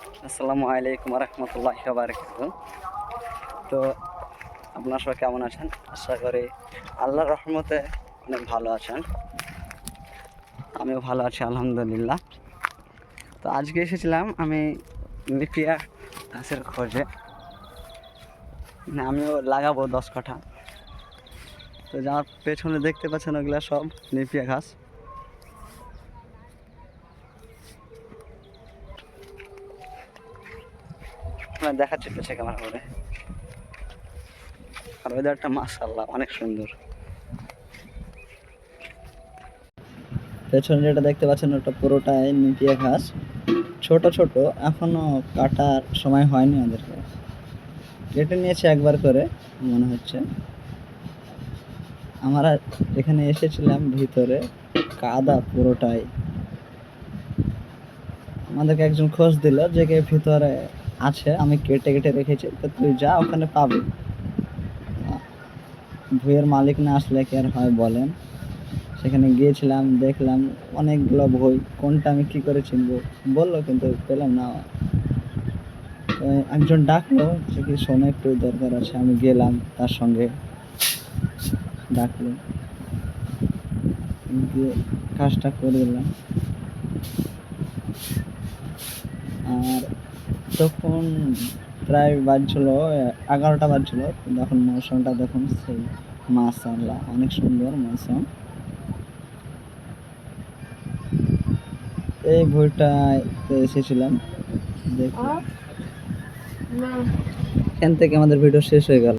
আসসালামু আলাইকুম রহমতুল্লাহি ওয়া বারাকাতুহু। তো আপনারা সবাই কেমন আছেন? আশা করি আল্লাহর রহমতে অনেক ভালো আছেন। আমিও ভালো আছি আলহামদুলিল্লাহ। তো আজকে এসেছিলাম আমি লিপিয়া ঘাসের খোঁজে, আমিও লাগাবো 10 কাঠা। তো যার পেছনে দেখতে পাচ্ছেন ওগুলা সব লিপিয়া ঘাস। দেখাচ্ছি পেছে ক্যামেরা করে। আর ওয়েদারটা মাশাআল্লাহ অনেক সুন্দর। পেছনে যেটা দেখতে পাচ্ছেন ওটা পুরোটাই লিপিয়া ঘাস, ছোট ছোট, এখনো কাটার সময় হয়নি ওদেরকে। কেটে নিয়েছে একবার করে মনে হচ্ছে। আমরা এখানে এসেছিলাম, ভিতরে কাদা পুরোটাই। আমাদেরকে একজন খোঁজ দিল যে কে ভিতরে আছে, আমি কেটে কেটে রেখেছি, তো তুই যা ওখানে পাবি। ভুঁইয়ের মালিক না আসলে কি আর হয় বলেন। সেখানে গিয়েছিলাম, দেখলাম অনেকগুলো ভুঁই, কোনটা আমি কি করে চিনবো বললো, কিন্তু পেলাম না। তো একজন ডাকলো যে কি শোনো একটু দরকার আছে, আমি গেলাম তার সঙ্গে, ডাকলো, গিয়ে কাজটা করে দিলাম। আর তখন প্রায় বাজছিল 11টা বাজছিল। এখন মৌসুমটা দেখুন, সেই মাশাআল্লাহ অনেক সুন্দর মৌসুম। এই ভুঁইটায় এসেছিলাম দেখলাম। এখান থেকে আমাদের ভিডিও শেষ হয়ে গেল।